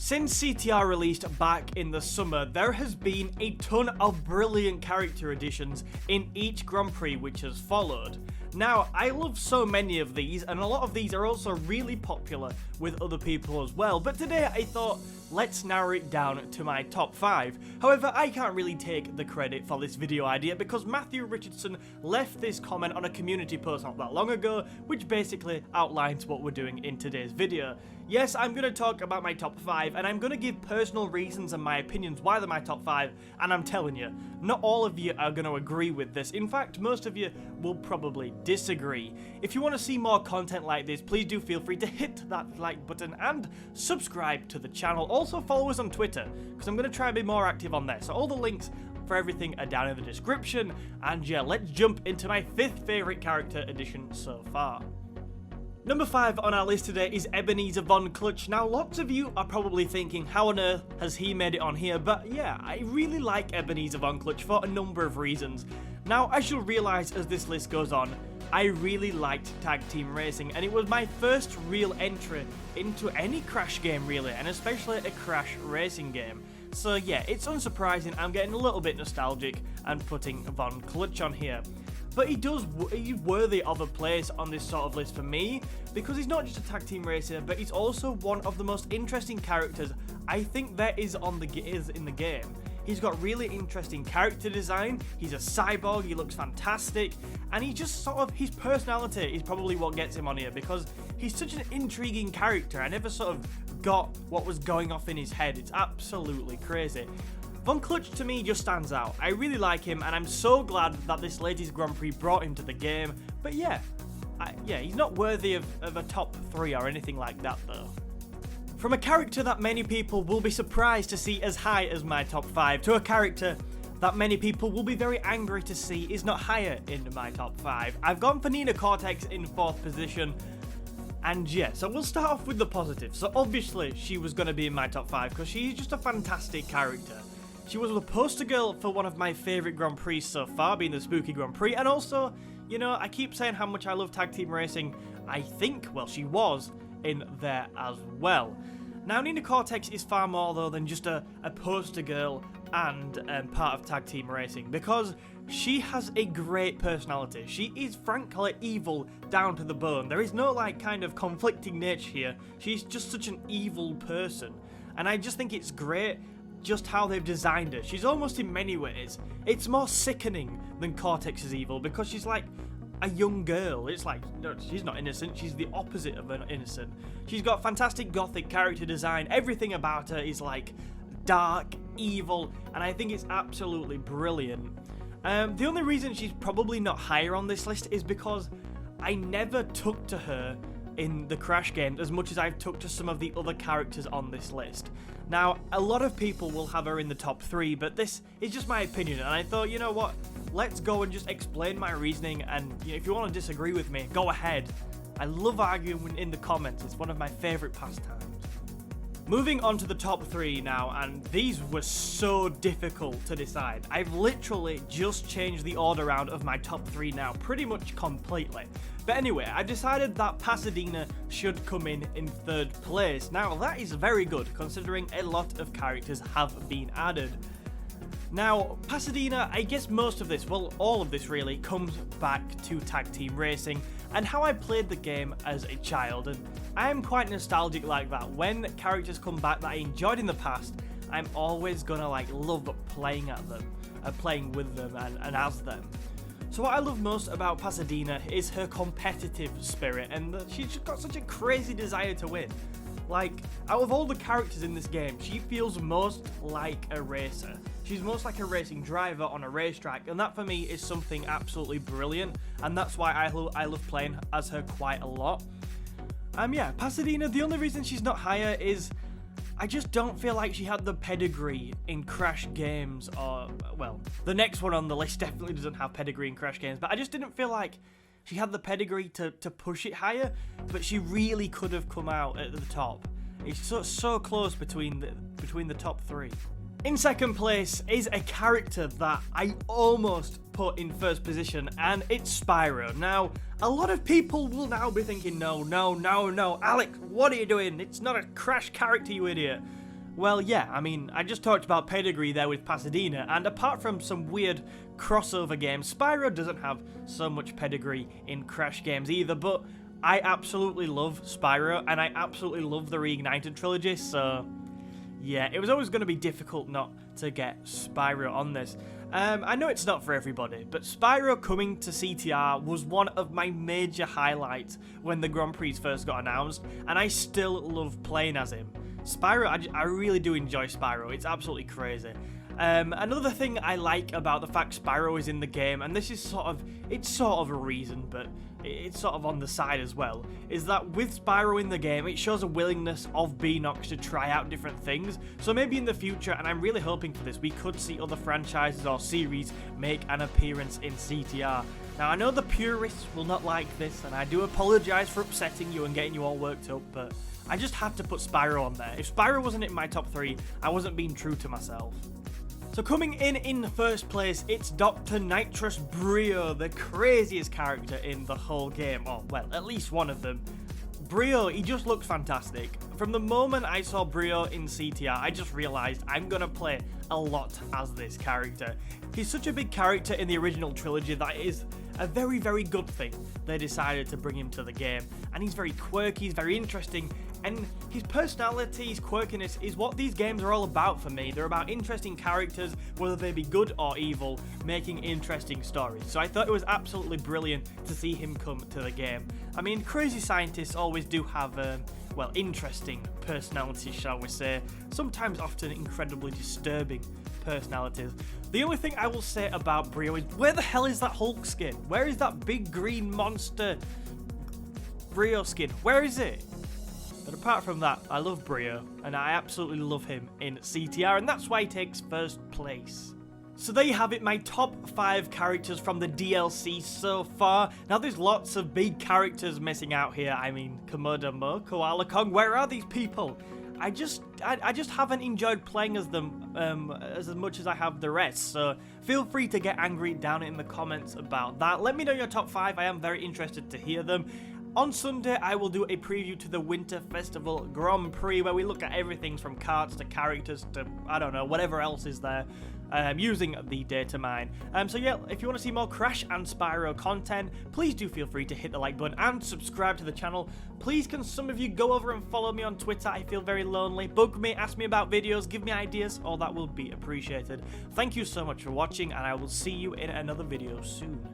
Since CTR released back in the summer, there has been a ton of brilliant character additions in each Grand Prix which has followed. Now, I love so many of these, and a lot of these are also really popular with other people as well, but today I thought, let's narrow it down to my top 5. However, I can't really take the credit for this video idea because Matthew Richardson left this comment on a community post not that long ago, which basically outlines what we're doing in today's video. Yes, I'm going to talk about my top 5, and I'm going to give personal reasons and my opinions why they're my top 5, and I'm telling you, not all of you are going to agree with this. In fact, most of you will probably disagree. If you want to see more content like this, please do feel free to hit that like button and subscribe to the channel. Also follow us on Twitter, because I'm going to try and be more active on there. So all the links for everything are down in the description, and yeah, let's jump into my 5th favourite character addition so far. Number 5 on our list today is Ebenezer Von Clutch. Now, lots of you are probably thinking, how on earth has he made it on here? But yeah, I really like Ebenezer Von Clutch for a number of reasons. Now, as you'll realise as this list goes on, I really liked tag team racing, and it was my first real entry into any Crash game really, and especially a Crash racing game. So yeah, it's unsurprising I'm getting a little bit nostalgic and putting Von Clutch on here. But he's worthy of a place on this sort of list for me, because he's not just a tag team racer, but he's also one of the most interesting characters I think there is in the game. He's got really interesting character design, he's a cyborg, he looks fantastic, and he just sort of, his personality is probably what gets him on here, because he's such an intriguing character. I never sort of got what was going off in his head. It's absolutely crazy. Von Clutch to me just stands out. I really like him, and I'm so glad that this latest Grand Prix brought him to the game. But yeah, he's not worthy of a top 3 or anything like that though. From a character that many people will be surprised to see as high as my top 5, to a character that many people will be very angry to see is not higher in my top 5. I've gone for CORTEX in 4th position. And yeah, so we'll start off with the positives. So obviously she was going to be in my top 5 because she's just a fantastic character. She was the poster girl for one of my favourite Grand Prix so far, being the Spooky Grand Prix, and also, you know, I keep saying how much I love tag team racing. I think, well, she was in there as well. Now, CORTEX is far more though than just a poster girl and part of tag team racing, because she has a great personality. She is frankly evil down to the bone. There is no like kind of conflicting nature here. She's just such an evil person, and I just think it's great just how they've designed her. She's almost, in many ways, it's more sickening than CORTEX is evil, because she's like a young girl. It's like, no, she's not innocent, she's the opposite of an innocent. She's got fantastic gothic character design. Everything about her is like dark, evil, and I think it's absolutely brilliant. The only reason she's probably not higher on this list is because I never took to her in the Crash games as much as I've took to some of the other characters on this list. Now, a lot of people will have her in the top 3, but this is just my opinion, and I thought, you know what, let's go and just explain my reasoning, and you know, if you want to disagree with me, go ahead. I love arguing in the comments, it's one of my favourite pastimes. Moving on to the top 3 now, and these were so difficult to decide. I've literally just changed the order round of my top 3 now, pretty much completely. But anyway, I've decided that Pasadena should come in 3rd place. Now, that is very good, considering a lot of characters have been added. Now, Pasadena, I guess most of this, well, all of this really, comes back to tag team racing and how I played the game as a child, and I'm quite nostalgic like that. When characters come back that I enjoyed in the past, I'm always gonna like love playing at them, playing with them and as them. So what I love most about Pasadena is her competitive spirit, and she's got such a crazy desire to win. Like, out of all the characters in this game, she feels most like a racer. She's most like a racing driver on a racetrack, and that for me is something absolutely brilliant, and that's why I love playing as her quite a lot. Yeah, Pasadena, the only reason she's not higher is I just don't feel like she had the pedigree in Crash games, or, well, the next one on the list definitely doesn't have pedigree in Crash games, but I just didn't feel like she had the pedigree to push it higher, but she really could have come out at the top. It's so close between the top 3. In 2nd place is a character that I almost put in 1st position, and it's SPYRO. Now, a lot of people will now be thinking, no, Alex, what are you doing? It's not a Crash character, you idiot. Well, yeah, I mean, I just talked about pedigree there with Pasadena, and apart from some weird crossover games, Spyro doesn't have so much pedigree in Crash games either, but I absolutely love Spyro, and I absolutely love the Reignited trilogy, so yeah, it was always going to be difficult not to get Spyro on this. I know it's not for everybody, but Spyro coming to CTR was one of my major highlights when the Grand Prix first got announced, and I still love playing as him. Spyro, I really do enjoy Spyro, it's absolutely crazy. Another thing I like about the fact Spyro is in the game, and this is sort of a reason, but it's sort of on the side as well, is that with Spyro in the game, it shows a willingness of Beenox to try out different things. So maybe in the future, and I'm really hoping for this, we could see other franchises or series make an appearance in CTR. Now, I know the purists will not like this, and I do apologise for upsetting you and getting you all worked up, but I just had to put Spyro on there. If Spyro wasn't in my top 3, I wasn't being true to myself. So coming in the first place, it's Dr. Nitrous BRIO, the craziest character in the whole game. Or, well, at least one of them. BRIO, he just looks fantastic. From the moment I saw BRIO in CTR, I just realised I'm going to play a lot as this character. He's such a big character in the original trilogy that it is a very, very good thing they decided to bring him to the game. And he's very quirky, he's very interesting, and his personality, his quirkiness is what these games are all about for me. They're about interesting characters, whether they be good or evil, making interesting stories. So I thought it was absolutely brilliant to see him come to the game. I mean, crazy scientists always do have, well, interesting personalities, shall we say. Sometimes often incredibly disturbing personalities. The only thing I will say about BRIO is, where the hell is that Hulk skin? Where is that big green monster BRIO skin? Where is it? But apart from that, I love BRIO, and I absolutely love him in CTR, and that's why he takes first place. So there you have it, my top 5 characters from the DLC so far. Now there's lots of big characters missing out here. I mean, Komodo Mo, Koala Kong, where are these people? I just haven't enjoyed playing as them as much as I have the rest, so feel free to get angry down in the comments about that. Let me know your top 5, I am very interested to hear them. On Sunday, I will do a preview to the Winter Festival Grand Prix, where we look at everything from carts to characters to, I don't know, whatever else is there, using the data mine. So yeah, if you want to see more Crash and Spyro content, please do feel free to hit the like button and subscribe to the channel. Please can some of you go over and follow me on Twitter, I feel very lonely. Bug me, ask me about videos, give me ideas, all that will be appreciated. Thank you so much for watching, and I will see you in another video soon.